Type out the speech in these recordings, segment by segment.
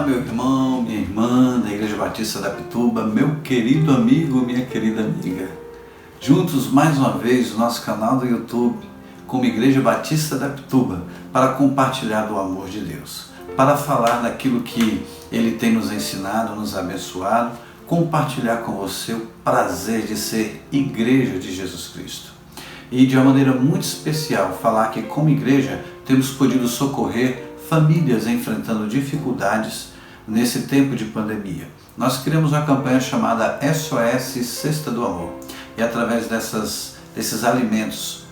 meu irmão, minha irmã da Igreja Batista da Pituba, meu querido amigo, minha querida amiga. Juntos mais uma vez no nosso canal do YouTube, como Igreja Batista da Pituba, para compartilhar do amor de Deus, para falar daquilo que Ele tem nos ensinado, nos abençoado, compartilhar com você o prazer de ser Igreja de Jesus Cristo. E de uma maneira muito especial, falar que como igreja temos podido socorrer famílias enfrentando dificuldades nesse tempo de pandemia. Nós criamos uma campanha chamada SOS Cesta do Amor e através desses alimentos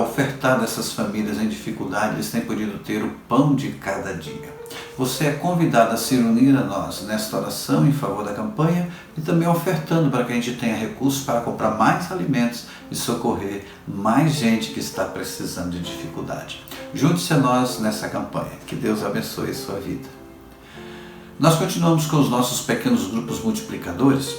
ofertados a essas famílias em dificuldade, eles têm podido ter o pão de cada dia. Você é convidado a se unir a nós nesta oração em favor da campanha e também ofertando para que a gente tenha recursos para comprar mais alimentos e socorrer mais gente que está precisando de dificuldade. Junte-se a nós nessa campanha. Que Deus abençoe a sua vida. Nós continuamos com os nossos pequenos grupos multiplicadores,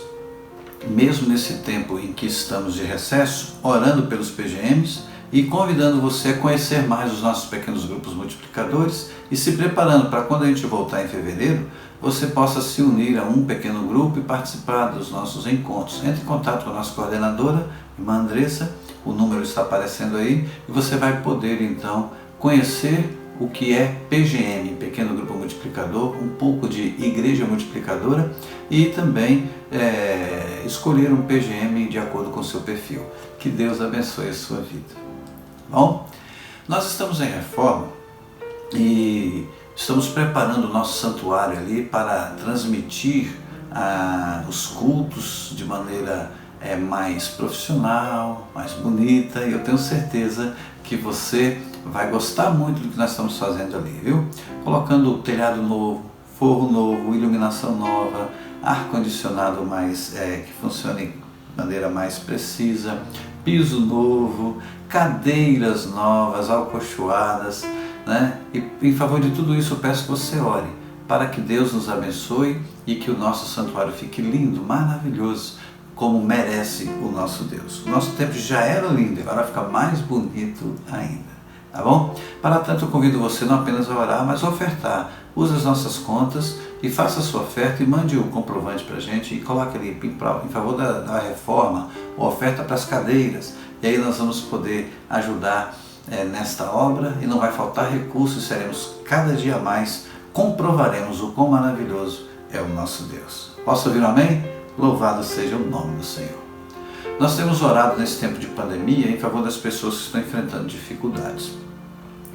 mesmo nesse tempo em que estamos de recesso, orando pelos PGMs e convidando você a conhecer mais os nossos pequenos grupos multiplicadores e se preparando para quando a gente voltar em fevereiro, você possa se unir a um pequeno grupo e participar dos nossos encontros. Entre em contato com a nossa coordenadora, irmã Andressa, o número está aparecendo aí, e você vai poder então conhecer o que é PGM, Pequeno Grupo Multiplicador, um pouco de Igreja Multiplicadora e também escolher um PGM de acordo com o seu perfil. Que Deus abençoe a sua vida. Bom, nós estamos em reforma e estamos preparando o nosso santuário ali para transmitir os cultos de maneira mais profissional, mais bonita, e eu tenho certeza que você vai gostar muito do que nós estamos fazendo ali, viu? Colocando telhado novo, forro novo, iluminação nova, ar-condicionado que funcione de maneira mais precisa, piso novo, cadeiras novas, alcochoadas, né? E em favor de tudo isso eu peço que você ore, para que Deus nos abençoe e que o nosso santuário fique lindo, maravilhoso, como merece o nosso Deus. O nosso templo já era lindo, agora fica mais bonito ainda, tá bom? Para tanto eu convido você não apenas a orar, mas a ofertar. Use as nossas contas e faça a sua oferta e mande o comprovante para a gente e coloque ali em favor da reforma, ou oferta para as cadeiras, e aí nós vamos poder ajudar nesta obra e não vai faltar recursos, seremos cada dia mais, comprovaremos o quão maravilhoso é o nosso Deus. Posso ouvir um amém? Louvado seja o nome do Senhor. Nós temos orado nesse tempo de pandemia em favor das pessoas que estão enfrentando dificuldades.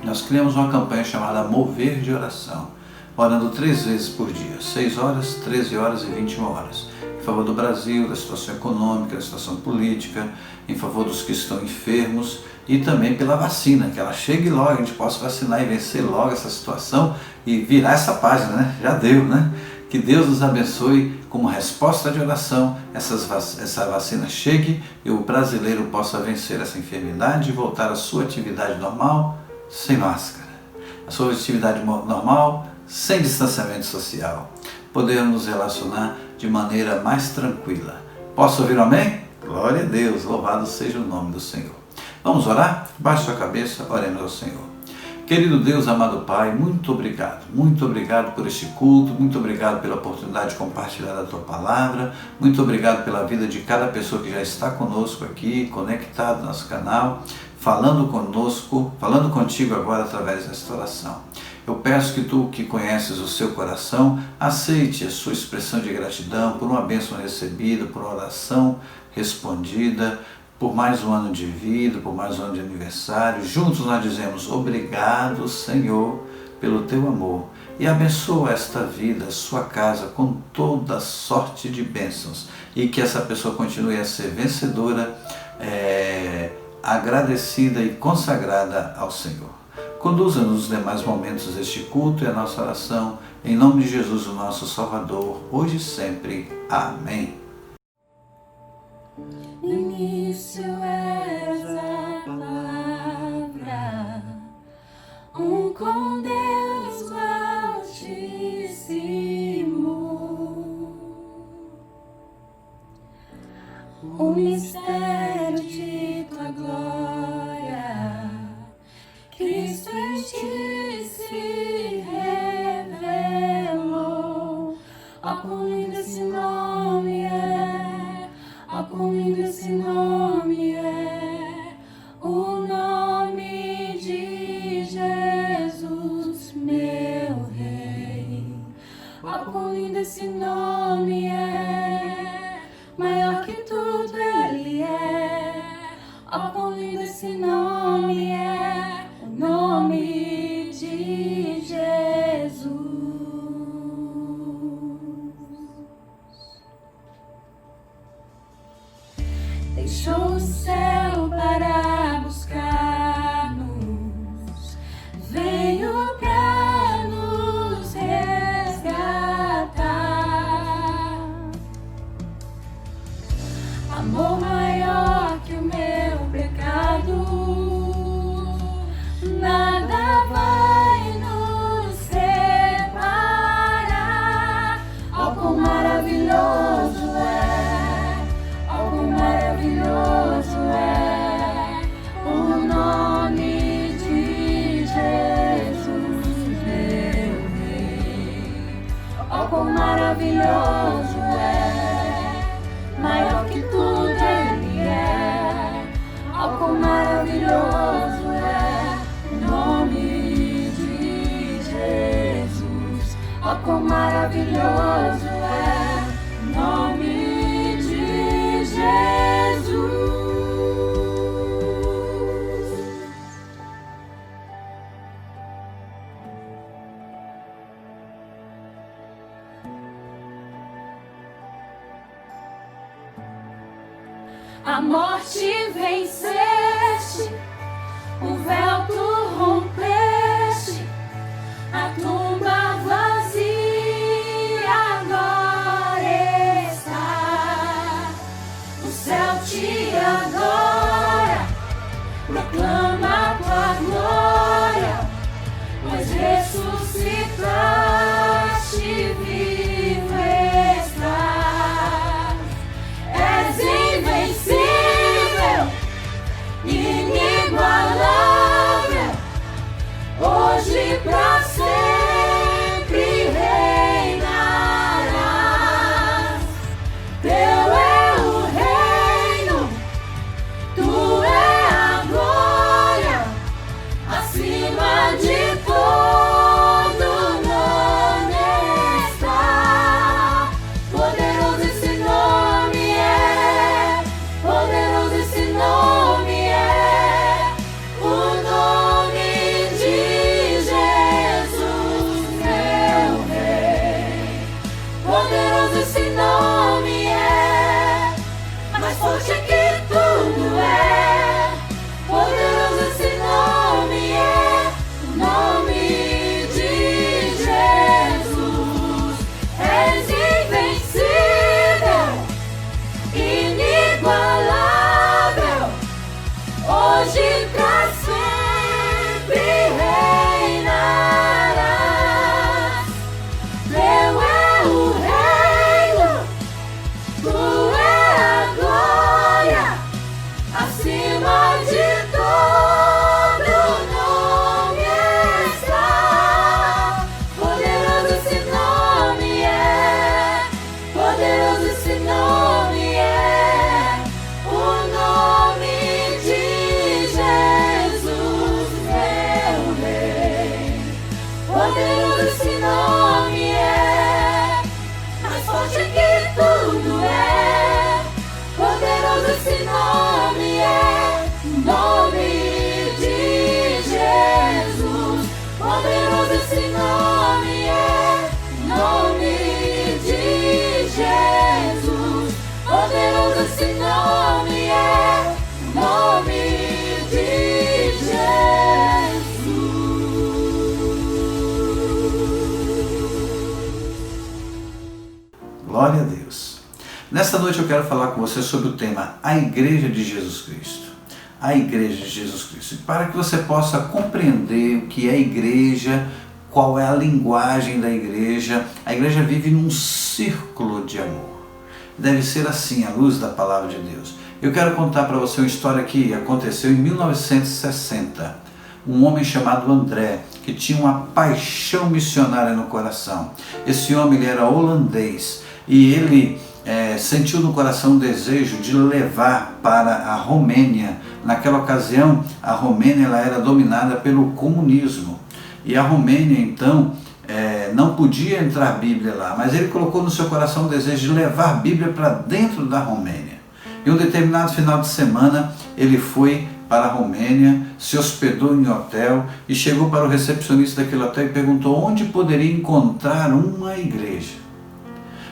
Nós criamos uma campanha chamada Mover de Oração, orando 3 vezes por dia, 6 horas, 13 horas e 21 horas, em favor do Brasil, da situação econômica, da situação política, em favor dos que estão enfermos e também pela vacina, que ela chegue logo, a gente possa vacinar e vencer logo essa situação e virar essa página, né? Já deu, né? Que Deus nos abençoe como resposta de oração, essa vacina chegue e o brasileiro possa vencer essa enfermidade e voltar à sua atividade normal, sem máscara, a sua atividade normal, sem distanciamento social, podemos nos relacionar de maneira mais tranquila. Posso ouvir um amém? Glória a Deus, louvado seja o nome do Senhor. Vamos orar? Baixe sua cabeça, oremos ao Senhor. Querido Deus, amado Pai, muito obrigado por este culto, muito obrigado pela oportunidade de compartilhar a Tua Palavra, muito obrigado pela vida de cada pessoa que já está conosco aqui, conectado no nosso canal, falando conosco, falando contigo agora através desta oração. Eu peço que Tu, que conheces o seu coração, aceite a sua expressão de gratidão por uma bênção recebida, por uma oração respondida, por mais um ano de vida, por mais um ano de aniversário. Juntos nós dizemos obrigado, Senhor, pelo Teu amor. E abençoa esta vida, sua casa, com toda sorte de bênçãos. E que essa pessoa continue a ser vencedora, agradecida e consagrada ao Senhor. Conduza-nos nos demais momentos deste culto e a nossa oração. Em nome de Jesus, o nosso Salvador, hoje e sempre. Amém. No início era a palavra, com Deus Altíssimo, o mistério de Tua glória, Cristo em Ti se revelou. nome é o nome de Jesus, meu Rei. Oh, quão lindo esse nome é, maior que tudo Ele é. Oh, quão lindo esse nome é, o nome de Jesus. Deixou o céu para buscar-nos, veio para nos resgatar. Amor maior que o meu pecado, nada vai nos separar. Oh, quão maravilhoso é, oh, quão maravilhoso é o nome de Jesus, meu Rei. Oh, quão maravilhoso é, maior que tudo Ele é. Oh, quão maravilhoso é o nome de Jesus. Oh, quão maravilhoso é o nome de Jesus. A morte venceste, o véu tu rompeste, a tumba vazia agora está. O céu te adora, proclama a tua glória, pois ressuscitaste, vivo estás. És invencível, inigualável, hoje pra sempre reinarás. Teu é o reino, tu é a glória, acima de todo nome está. Poderoso esse nome é, poderoso esse nome é, o nome de Jesus, meu Rei. Poderoso esse nome é, mais forte que tudo é. Poderoso esse nome é, o nome de Jesus. És invencível, inigualável, hoje pra sempre reinarás. Teu é o reino, tu é a glória, acima de todo nome está. Poderoso esse nome é, poderoso esse nome é, o nome de Jesus, meu Rei. Poderoso esse nome é, mais forte que tudo é. Poderoso esse nome é, o nome de Jesus. Poderoso esse nome é, o nome de Jesus. Poderoso esse nome é, o nome de Jesus. Glória a Deus. Nesta noite eu quero falar com você sobre o tema A Igreja de Jesus Cristo. A Igreja de Jesus Cristo. E para que você possa compreender o que é a igreja, qual é a linguagem da igreja, a igreja vive num círculo de amor. Deve ser assim, à luz da palavra de Deus. Eu quero contar para você uma história que aconteceu em 1960. Um homem chamado André, que tinha uma paixão missionária no coração. Esse homem ele era holandês e ele sentiu no coração o desejo de levar para a Romênia. Naquela ocasião, a Romênia ela era dominada pelo comunismo. E a Romênia, então, não podia entrar Bíblia lá, mas ele colocou no seu coração o desejo de levar a Bíblia para dentro da Romênia. Em um determinado final de semana, ele foi para a Romênia, se hospedou em hotel e chegou para o recepcionista daquele hotel e perguntou onde poderia encontrar uma igreja.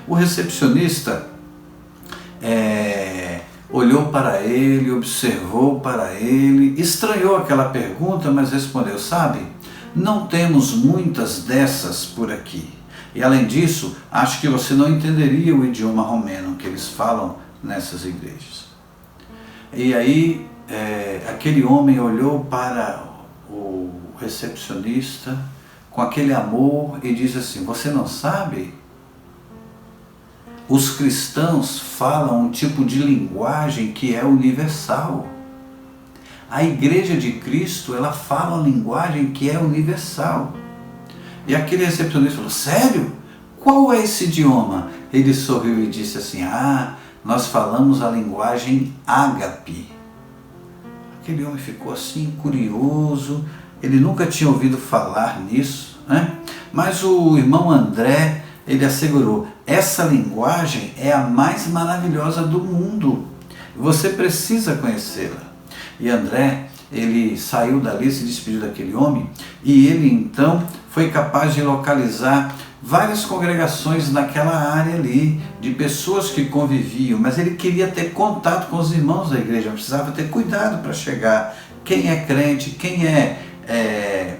O recepcionista olhou para ele, observou para ele, estranhou aquela pergunta, mas respondeu: sabe, não temos muitas dessas por aqui. E além disso, acho que você não entenderia o idioma romeno que eles falam nessas igrejas. E aí, aquele homem olhou para o recepcionista com aquele amor e disse assim: você não sabe? Os cristãos falam um tipo de linguagem que é universal. A igreja de Cristo, ela fala uma linguagem que é universal. E aquele recepcionista falou: sério? Qual é esse idioma? Ele sorriu e disse assim: nós falamos a linguagem ágape. Aquele homem ficou assim, curioso, ele nunca tinha ouvido falar nisso, né? Mas o irmão André, ele assegurou: essa linguagem é a mais maravilhosa do mundo, você precisa conhecê-la. E André, ele saiu dali, se despediu daquele homem, e ele então foi capaz de localizar várias congregações naquela área ali, de pessoas que conviviam, mas ele queria ter contato com os irmãos da igreja, precisava ter cuidado para chegar. Quem é crente, quem é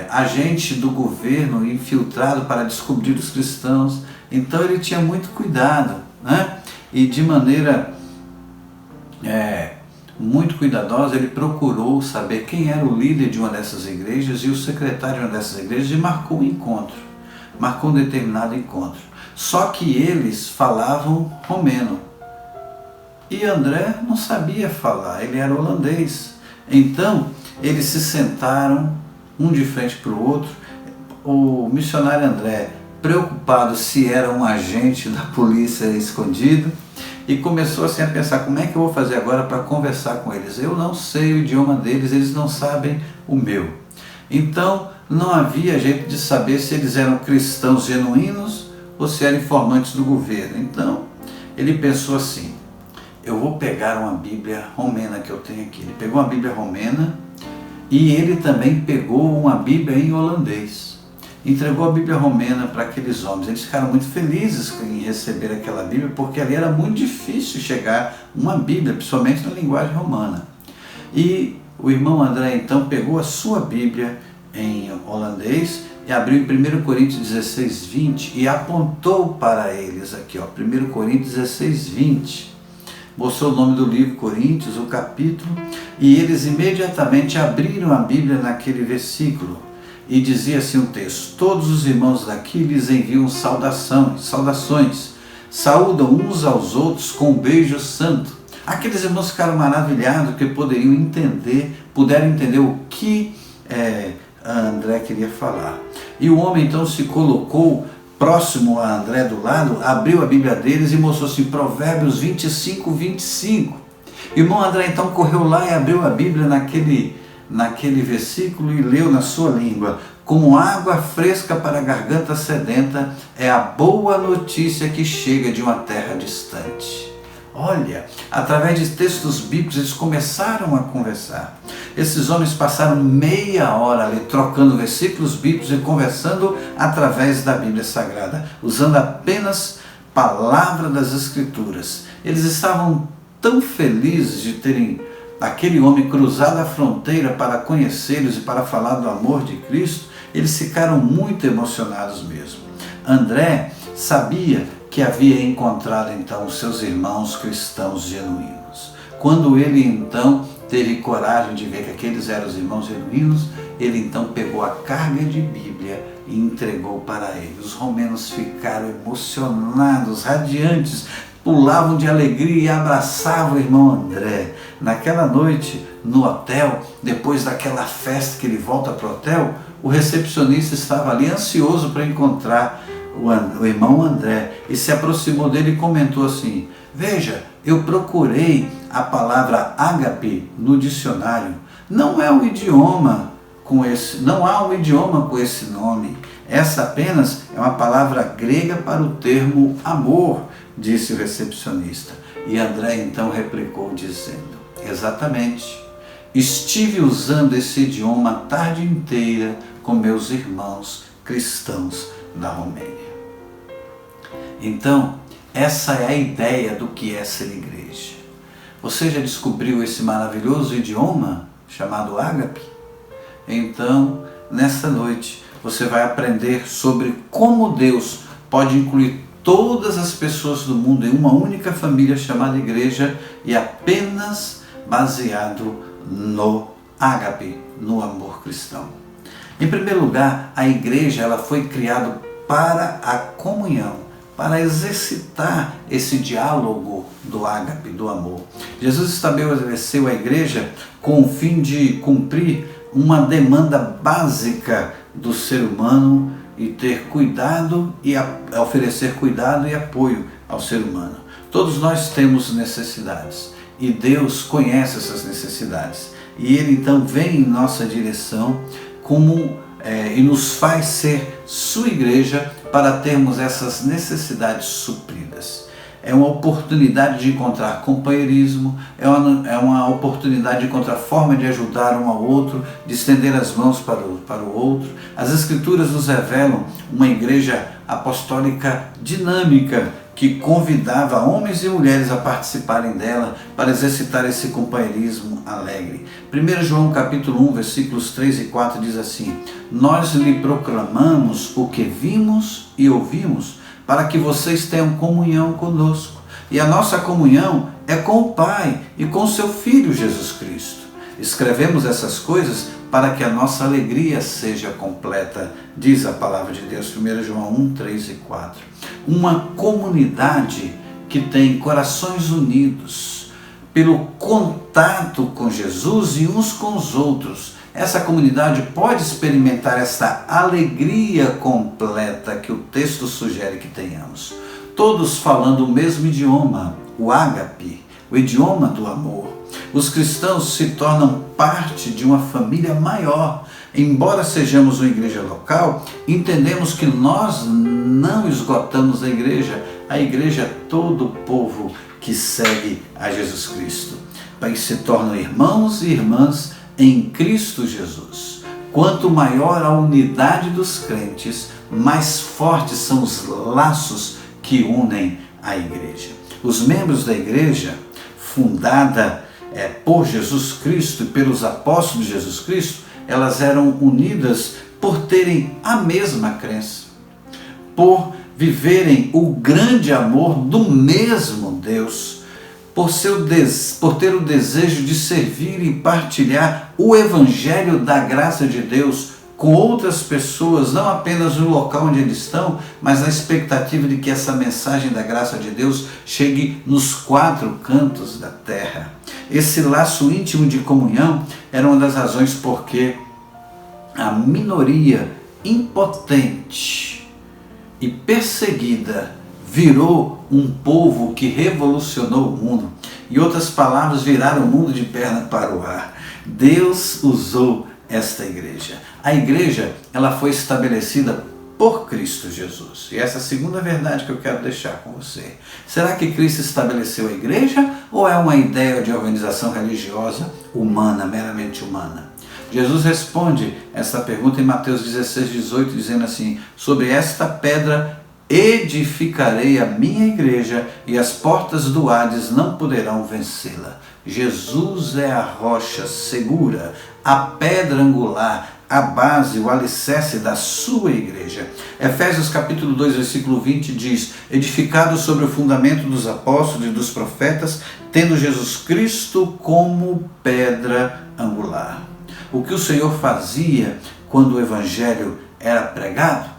agente do governo infiltrado para descobrir os cristãos. Então ele tinha muito cuidado, né? E de maneira muito cuidadosa, ele procurou saber quem era o líder de uma dessas igrejas e o secretário de uma dessas igrejas, e marcou um encontro, marcou um determinado encontro. Só que eles falavam romeno e André não sabia falar, ele era holandês. Então eles se sentaram um de frente para o outro. O missionário André, preocupado se era um agente da polícia escondido, e começou assim a pensar: como é que eu vou fazer agora para conversar com eles? Eu não sei o idioma deles, eles não sabem o meu. Então não havia jeito de saber se eles eram cristãos genuínos ou se eram informantes do governo. Então ele pensou assim: eu vou pegar uma Bíblia romena que eu tenho aqui. Ele pegou uma Bíblia romena e ele também pegou uma Bíblia em holandês. Entregou a Bíblia romena para aqueles homens. Eles ficaram muito felizes em receber aquela Bíblia, porque ali era muito difícil chegar uma Bíblia, principalmente na linguagem romana. E o irmão André então pegou a sua Bíblia em holandês e abriu em 1 Coríntios 16, 20 e apontou para eles aqui, 1 Coríntios 16, 20. Mostrou o nome do livro, Coríntios, o capítulo, e eles imediatamente abriram a Bíblia naquele versículo. E dizia assim o texto: todos os irmãos daqui lhes enviam saudações, saúdam uns aos outros com um beijo santo. Aqueles irmãos ficaram maravilhados porque puderam entender o que André queria falar. E o homem então se colocou próximo a André do lado, abriu a Bíblia deles e mostrou assim, Provérbios 25, 25. O irmão André então correu lá e abriu a Bíblia naquele versículo e leu na sua língua: como água fresca para a garganta sedenta é a boa notícia que chega de uma terra distante. Olha, através de textos bíblicos eles começaram a conversar. Esses homens passaram meia hora ali trocando versículos bíblicos e conversando através da Bíblia Sagrada, usando apenas palavra das Escrituras. Eles estavam tão felizes de terem aquele homem cruzado a fronteira para conhecê-los e para falar do amor de Cristo. Eles ficaram muito emocionados mesmo. André sabia que havia encontrado então os seus irmãos cristãos genuínos. Quando ele então teve coragem de ver que aqueles eram os irmãos genuínos, ele então pegou a carga de Bíblia e entregou para eles. Os romenos ficaram emocionados, radiantes, pulavam de alegria e abraçavam o irmão André. Naquela noite, no hotel, depois daquela festa que ele volta para o hotel, o recepcionista estava ali ansioso para encontrar o irmão André, e se aproximou dele e comentou assim: veja, eu procurei a palavra ágape no dicionário. Não há um idioma com esse nome. Essa apenas é uma palavra grega para o termo amor, disse o recepcionista. E André então replicou dizendo: exatamente, estive usando esse idioma a tarde inteira com meus irmãos cristãos da Romênia. Então, essa é a ideia do que é ser igreja. Você já descobriu esse maravilhoso idioma chamado ágape? Então, nessa noite, você vai aprender sobre como Deus pode incluir todas as pessoas do mundo em uma única família chamada igreja, e apenas baseado no ágape, no amor cristão. Em primeiro lugar, a igreja ela foi criada para a comunhão, para exercitar esse diálogo do ágape, do amor. Jesus estabeleceu a igreja com o fim de cumprir uma demanda básica do ser humano e ter cuidado e oferecer cuidado e apoio ao ser humano. Todos nós temos necessidades e Deus conhece essas necessidades. E Ele então vem em nossa direção e nos faz ser sua igreja para termos essas necessidades supridas. É uma oportunidade de encontrar companheirismo, é uma oportunidade de encontrar forma de ajudar um ao outro, de estender as mãos para o outro. As Escrituras nos revelam uma igreja apostólica dinâmica que convidava homens e mulheres a participarem dela para exercitar esse companheirismo alegre. 1 João capítulo 1, versículos 3 e 4 diz assim: nós lhe proclamamos o que vimos e ouvimos, para que vocês tenham comunhão conosco. E a nossa comunhão é com o Pai e com seu Filho Jesus Cristo. Escrevemos essas coisas para que a nossa alegria seja completa, diz a palavra de Deus, 1 João 1, 3 e 4. Uma comunidade que tem corações unidos pelo contato com Jesus e uns com os outros. Essa comunidade pode experimentar essa alegria completa que o texto sugere que tenhamos. Todos falando o mesmo idioma, o ágape, o idioma do amor. Os cristãos se tornam parte de uma família maior. Embora sejamos uma igreja local, entendemos que nós não esgotamos a igreja é todo o povo que segue a Jesus Cristo. Mas se tornam irmãos e irmãs em Cristo Jesus. Quanto maior a unidade dos crentes, mais fortes são os laços que unem a igreja. Os membros da igreja, fundada por Jesus Cristo e pelos apóstolos de Jesus Cristo, elas eram unidas por terem a mesma crença, por viverem o grande amor do mesmo Deus, por ter o desejo de servir e partilhar o evangelho da graça de Deus com outras pessoas, não apenas no local onde eles estão, mas na expectativa de que essa mensagem da graça de Deus chegue nos 4 cantos da terra. Esse laço íntimo de comunhão era uma das razões porque a minoria impotente e perseguida virou um povo que revolucionou o mundo. Em outras palavras, viraram o mundo de perna para o ar. Deus usou esta igreja. A igreja, ela foi estabelecida por Cristo Jesus. E essa é a segunda verdade que eu quero deixar com você. Será que Cristo estabeleceu a igreja ou é uma ideia de organização religiosa humana, meramente humana? Jesus responde essa pergunta em Mateus 16, 18, dizendo assim: sobre esta pedra edificarei a minha igreja e as portas do Hades não poderão vencê-la. Jesus é a rocha segura, a pedra angular, a base, o alicerce da sua igreja. Efésios capítulo 2, versículo 20 diz: edificado sobre o fundamento dos apóstolos e dos profetas, tendo Jesus Cristo como pedra angular. O que o Senhor fazia quando o evangelho era pregado?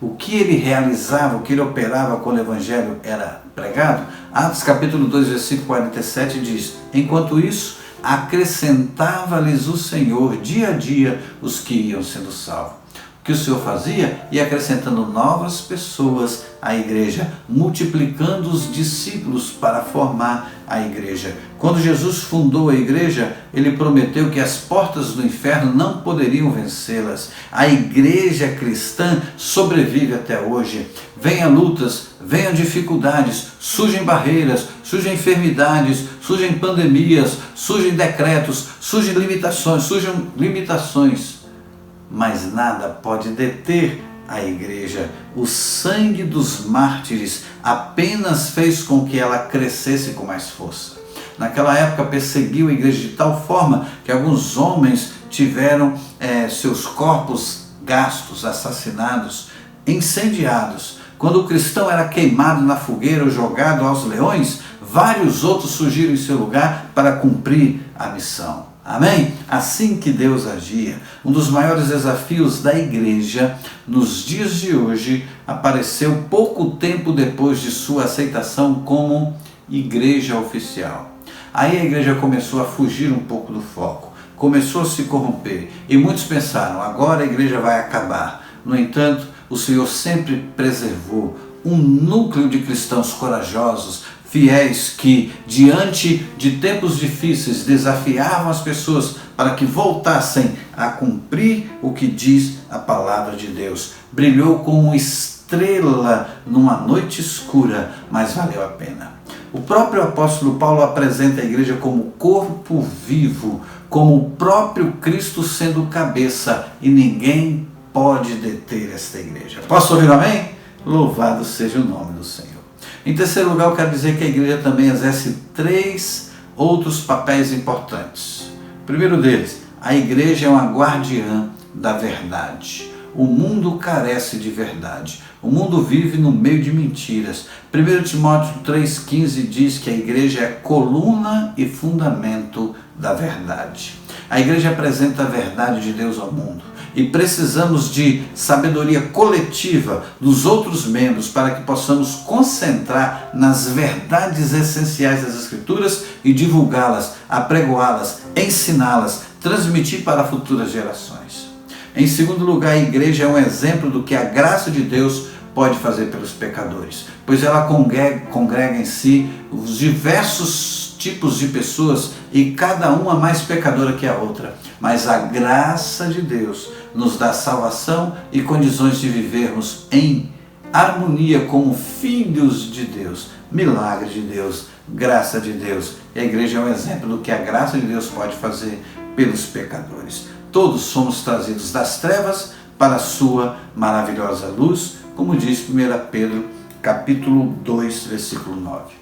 O que ele realizava, o que ele operava quando o evangelho era pregado? Atos capítulo 2, versículo 47 diz: enquanto isso, acrescentava-lhes o Senhor dia a dia os que iam sendo salvos. O que o Senhor fazia? E acrescentando novas pessoas à igreja, multiplicando os discípulos para formar a igreja. Quando Jesus fundou a igreja, ele prometeu que as portas do inferno não poderiam vencê-las. A igreja cristã sobrevive até hoje. Venham lutas, venham dificuldades, surgem barreiras, surgem enfermidades, surgem pandemias, surgem decretos, surgem limitações, mas nada pode deter a igreja. O sangue dos mártires apenas fez com que ela crescesse com mais força. Naquela época perseguiu a igreja de tal forma que alguns homens tiveram seus corpos gastos, assassinados, incendiados. Quando o cristão era queimado na fogueira ou jogado aos leões, vários outros surgiram em seu lugar para cumprir a missão. Amém? Assim que Deus agia. Um dos maiores desafios da igreja nos dias de hoje apareceu pouco tempo depois de sua aceitação como igreja oficial. Aí a igreja começou a fugir um pouco do foco, começou a se corromper e muitos pensaram, agora a igreja vai acabar. No entanto, o Senhor sempre preservou um núcleo de cristãos corajosos, fiéis que, diante de tempos difíceis, desafiavam as pessoas para que voltassem a cumprir o que diz a palavra de Deus. Brilhou como estrela numa noite escura, mas valeu a pena. O próprio apóstolo Paulo apresenta a igreja como corpo vivo, como o próprio Cristo sendo cabeça, e ninguém pode deter esta igreja. Posso ouvir amém? Louvado seja o nome do Senhor. Em terceiro lugar, eu quero dizer que a igreja também exerce 3 outros papéis importantes. O primeiro deles, a igreja é uma guardiã da verdade. O mundo carece de verdade. O mundo vive no meio de mentiras. 1 Timóteo 3,15 diz que a igreja é coluna e fundamento da verdade. A igreja apresenta a verdade de Deus ao mundo. E precisamos de sabedoria coletiva dos outros membros para que possamos concentrar nas verdades essenciais das Escrituras e divulgá-las, apregoá-las, ensiná-las, transmitir para futuras gerações. Em segundo lugar, a igreja é um exemplo do que a graça de Deus pode fazer pelos pecadores, pois ela congrega em si os diversos tipos de pessoas e cada uma mais pecadora que a outra. Mas a graça de Deus nos dá salvação e condições de vivermos em harmonia como filhos de Deus. Milagre de Deus, graça de Deus. E a igreja é um exemplo do que a graça de Deus pode fazer pelos pecadores. Todos somos trazidos das trevas para a sua maravilhosa luz, como diz 1 Pedro, capítulo 2, versículo 9.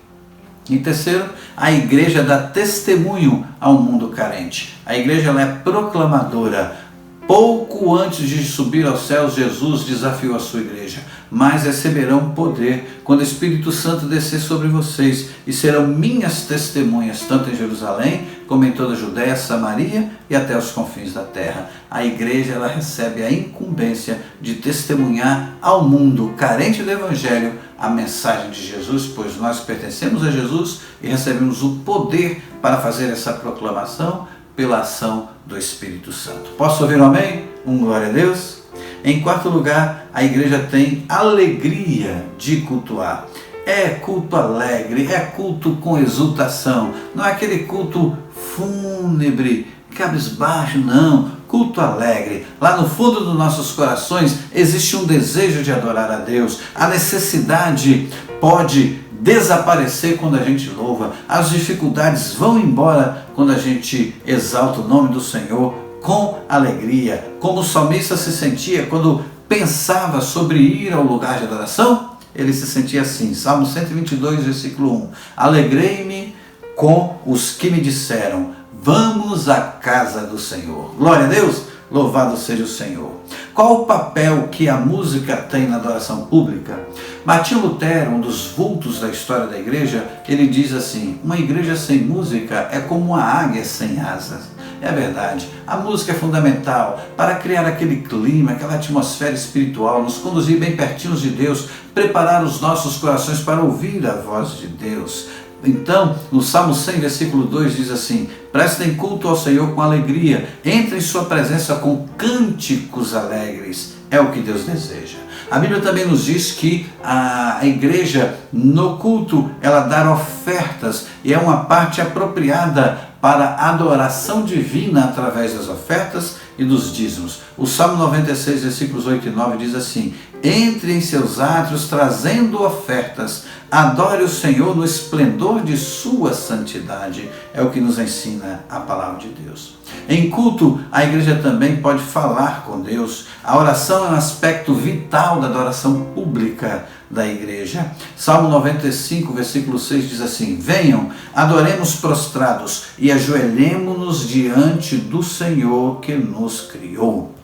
Em terceiro, a igreja dá testemunho ao mundo carente. A igreja ela é proclamadora. Pouco antes de subir aos céus, Jesus desafiou a sua igreja. Mas receberão poder quando o Espírito Santo descer sobre vocês e serão minhas testemunhas, tanto em Jerusalém como em toda a Judéia, Samaria e até os confins da terra. A igreja ela recebe a incumbência de testemunhar ao mundo carente do Evangelho a mensagem de Jesus, pois nós pertencemos a Jesus e recebemos o poder para fazer essa proclamação pela ação do Espírito Santo. Posso ouvir um amém? Glória a Deus. Em quarto lugar, a igreja tem alegria de cultuar. É culto alegre, é culto com exultação. Não é aquele culto fúnebre, cabisbaixo, não. Culto alegre. Lá no fundo dos nossos corações existe um desejo de adorar a Deus. A necessidade pode desaparecer quando a gente louva. As dificuldades vão embora quando a gente exalta o nome do Senhor com alegria. Como o salmista se sentia quando pensava sobre ir ao lugar de adoração? Ele se sentia assim. Salmo 122, versículo 1. Alegrei-me com os que me disseram, vamos à casa do Senhor. Glória a Deus, louvado seja o Senhor. Qual o papel que a música tem na adoração pública? Martinho Lutero, um dos vultos da história da igreja, ele diz assim, uma igreja sem música é como uma águia sem asas. É verdade, a música é fundamental para criar aquele clima, aquela atmosfera espiritual, nos conduzir bem pertinhos de Deus, preparar os nossos corações para ouvir a voz de Deus. Então, no Salmo 100, versículo 2 diz assim: prestem culto ao Senhor com alegria, entrem em sua presença com cânticos alegres. É o que Deus deseja. A Bíblia também nos diz que a igreja, no culto, ela dá ofertas e é uma parte apropriada para a adoração divina através das ofertas e dos dízimos. O Salmo 96, versículos 8 e 9 diz assim: entre em seus átrios trazendo ofertas, adore o Senhor no esplendor de sua santidade. É o que nos ensina a palavra de Deus. Em culto, a igreja também pode falar com Deus. A oração é um aspecto vital da adoração pública da igreja. Salmo 95, versículo 6 diz assim: venham, adoremos prostrados e ajoelhemo-nos diante do Senhor que nos criou.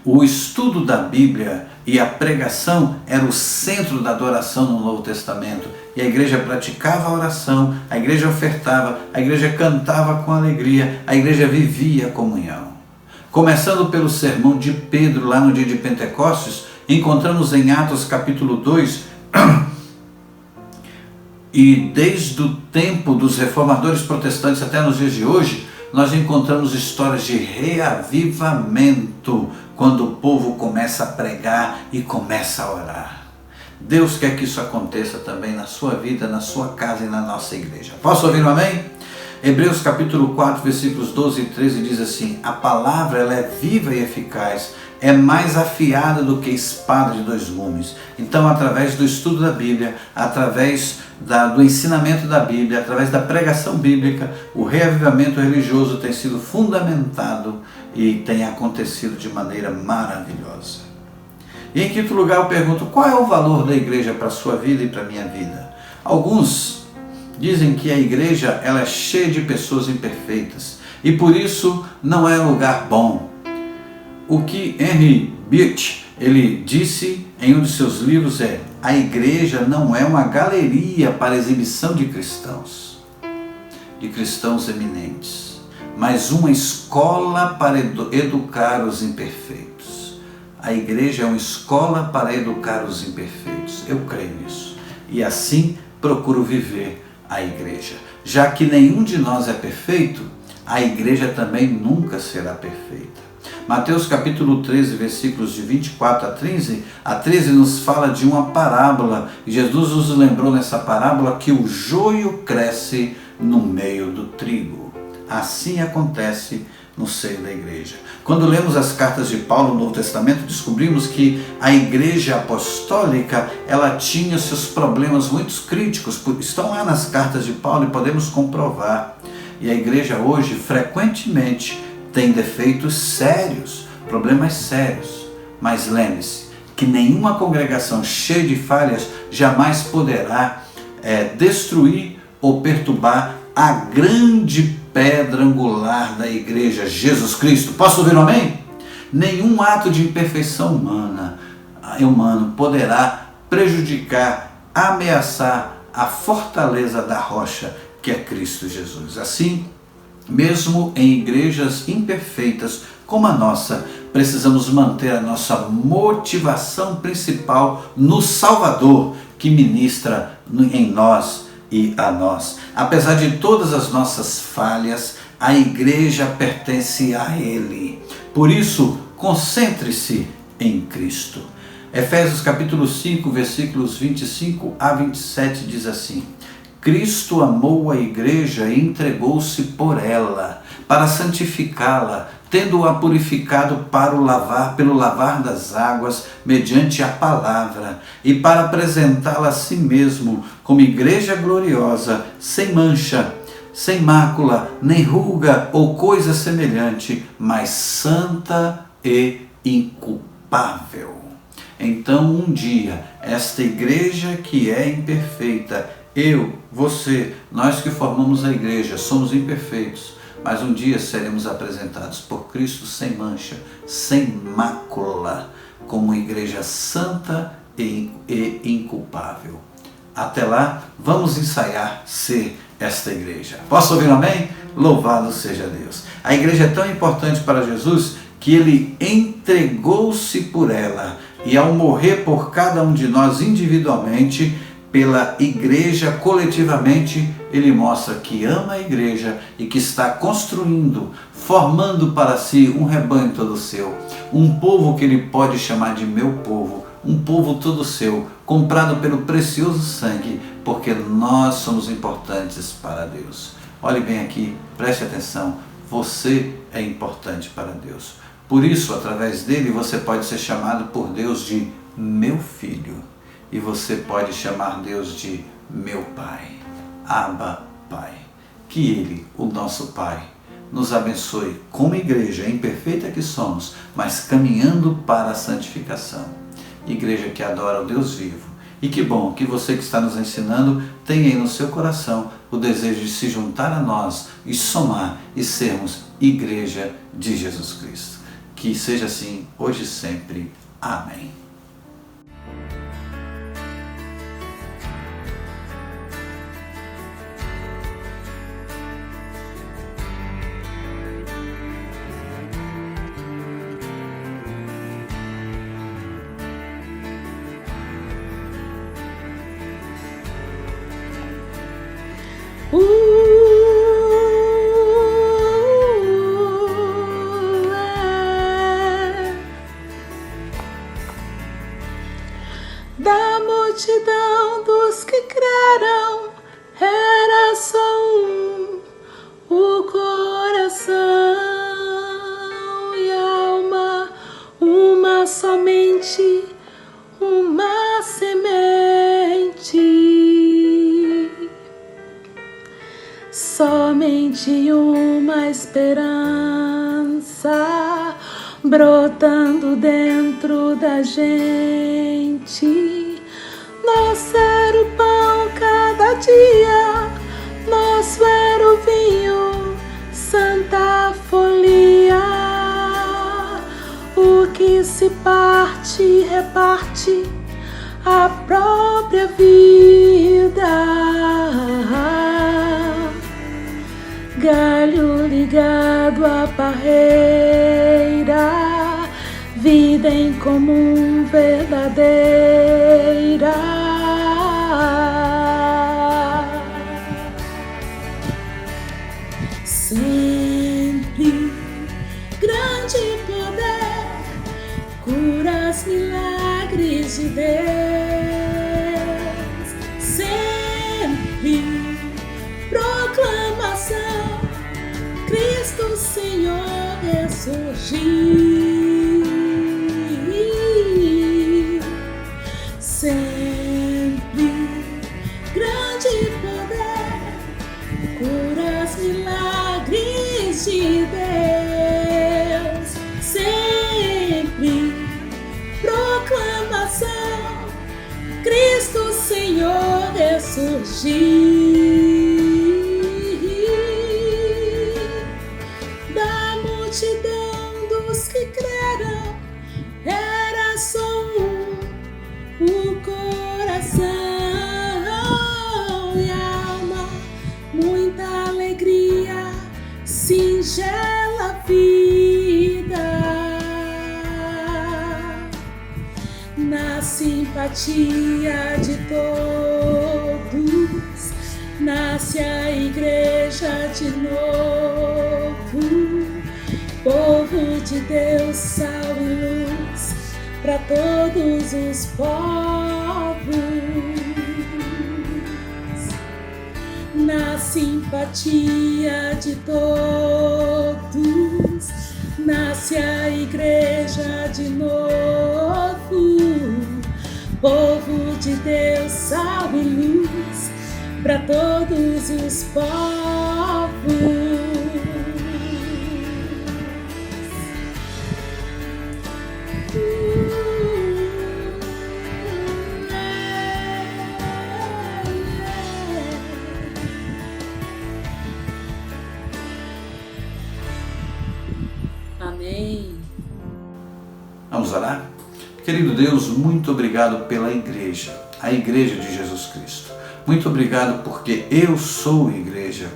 O estudo da Bíblia e a pregação era o centro da adoração no Novo Testamento. E a igreja praticava a oração, a igreja ofertava, a igreja cantava com alegria, a igreja vivia a comunhão. Começando pelo sermão de Pedro, lá no dia de Pentecostes, encontramos em Atos capítulo 2, e desde o tempo dos reformadores protestantes até nos dias de hoje, nós encontramos histórias de reavivamento, quando o povo começa a pregar e começa a orar. Deus quer que isso aconteça também na sua vida, na sua casa e na nossa igreja. Posso ouvir um amém? Hebreus capítulo 4, versículos 12 e 13 diz assim: a palavra ela é viva e eficaz, é mais afiada do que espada de dois gumes. Então, através do estudo da Bíblia, através do ensinamento da Bíblia, através da pregação bíblica, o reavivamento religioso tem sido fundamentado e tem acontecido de maneira maravilhosa. E em quinto lugar eu pergunto: qual é o valor da igreja para a sua vida e para a minha vida? Alguns dizem que a igreja ela é cheia de pessoas imperfeitas e por isso não é um lugar bom. O que Henry Birch ele disse em um de seus livros é: a igreja não é uma galeria para exibição de cristãos eminentes, mas uma escola para educar os imperfeitos. A igreja é uma escola para educar os imperfeitos. Eu creio nisso. E assim procuro viver a igreja. Já que nenhum de nós é perfeito, a igreja também nunca será perfeita. Mateus capítulo 13, versículos de 24 a 13 nos fala de uma parábola. E Jesus nos lembrou nessa parábola que o joio cresce no meio do trigo. Assim acontece no seio da igreja. Quando lemos as cartas de Paulo no Novo Testamento, descobrimos que a igreja apostólica ela tinha seus problemas muito críticos. Estão lá nas cartas de Paulo e podemos comprovar. E a igreja hoje frequentemente tem defeitos sérios, problemas sérios. Mas lembre-se que nenhuma congregação cheia de falhas jamais poderá destruir ou perturbar a grande pedra angular da igreja, Jesus Cristo. Posso ouvir um amém? Nenhum ato de imperfeição humano poderá prejudicar, ameaçar a fortaleza da rocha que é Cristo Jesus. Assim, mesmo em igrejas imperfeitas como a nossa, precisamos manter a nossa motivação principal no Salvador que ministra em nós e a nós. Apesar de todas as nossas falhas, a igreja pertence a Ele. Por isso, concentre-se em Cristo. Efésios capítulo 5, versículos 25 a 27 diz assim: Cristo amou a igreja e entregou-se por ela, para santificá-la, tendo-a purificado pelo lavar das águas, mediante a palavra, e para apresentá-la a si mesmo como igreja gloriosa, sem mancha, sem mácula, nem ruga ou coisa semelhante, mas santa e inculpável. Então, um dia, esta igreja que é imperfeita, eu, você, nós que formamos a igreja, somos imperfeitos, mas um dia seremos apresentados por Cristo sem mancha, sem mácula, como igreja santa e inculpável. Até lá, vamos ensaiar ser esta igreja. Posso ouvir um amém? Louvado seja Deus. A igreja é tão importante para Jesus que Ele entregou-se por ela, e ao morrer por cada um de nós individualmente, pela igreja coletivamente, ele mostra que ama a igreja e que está construindo, formando para si um rebanho todo seu, um povo que ele pode chamar de meu povo, um povo todo seu, comprado pelo precioso sangue, porque nós somos importantes para Deus. Olhe bem aqui, preste atenção, você é importante para Deus. Por isso, através dele, você pode ser chamado por Deus de meu filho. E você pode chamar Deus de meu Pai, Abba, Pai. Que Ele, o nosso Pai, nos abençoe como igreja imperfeita que somos, mas caminhando para a santificação. Igreja que adora o Deus vivo. E que bom que você que está nos ensinando tem aí no seu coração o desejo de se juntar a nós e somar e sermos igreja de Jesus Cristo. Que seja assim, hoje e sempre. Amém. Da multidão dos que creram, era só o coração e alma, uma somente, uma semente, somente uma esperança brotando dentro da gente. Nosso era o pão cada dia, nosso era o vinho, santa folia. O que se parte, reparte a própria vida. Galho ligado à parreira, vida em comum verdadeira. Sempre grande poder, curas, milagres de Deus. Sempre proclamação, Cristo Senhor ressurgiu. Sempre grande poder, curas, milagres de Deus. Sempre proclamação, Cristo Senhor ressurgiu. Da multidão dos que creram, era só o coração e alma, muita alegria, singela vida. Na simpatia de todos, nasce a igreja de novo, povo de Deus, sal e luz para todos os povos. Na simpatia de todos, nasce a igreja de novo, povo de Deus, sal e luz para todos os povos. Amém. Vamos orar? Querido Deus, muito obrigado pela igreja, a igreja de Jesus Cristo. Muito obrigado porque eu sou igreja,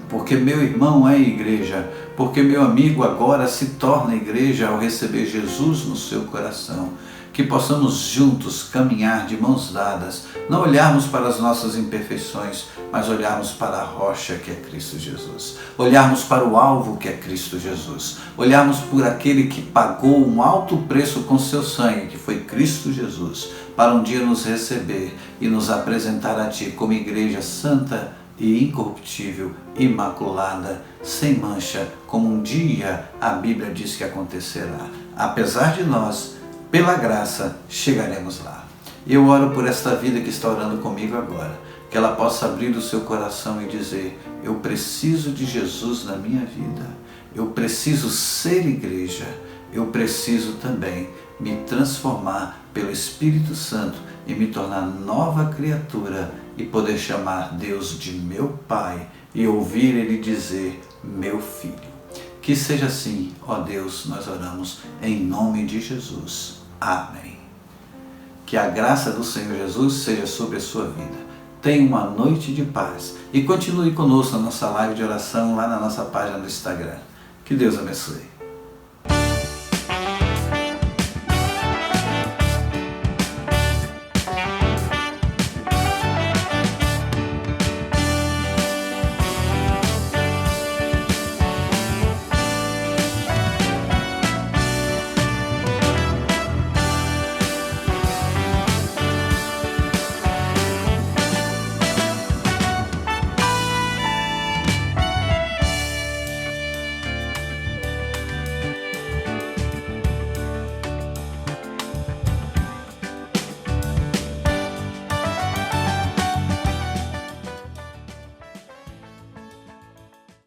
porque meu irmão é igreja, porque meu amigo agora se torna igreja ao receber Jesus no seu coração. que possamos juntos caminhar de mãos dadas, não olharmos para as nossas imperfeições, mas olharmos para a rocha que é Cristo Jesus, olharmos para o alvo que é Cristo Jesus, olharmos por aquele que pagou um alto preço com seu sangue, que foi Cristo Jesus, para um dia nos receber e nos apresentar a Ti como igreja santa e incorruptível, imaculada, sem mancha, como um dia a Bíblia diz que acontecerá. Apesar de nós, pela graça, chegaremos lá. Eu oro por esta vida que está orando comigo agora, que ela possa abrir o seu coração e dizer: eu preciso de Jesus na minha vida, eu preciso ser igreja, eu preciso também me transformar pelo Espírito Santo e me tornar nova criatura e poder chamar Deus de meu Pai e ouvir Ele dizer: meu filho. Que seja assim, ó Deus, nós oramos em nome de Jesus. Amém. Que a graça do Senhor Jesus seja sobre a sua vida. Tenha uma noite de paz e continue conosco na nossa live de oração lá na nossa página do Instagram. Que Deus abençoe.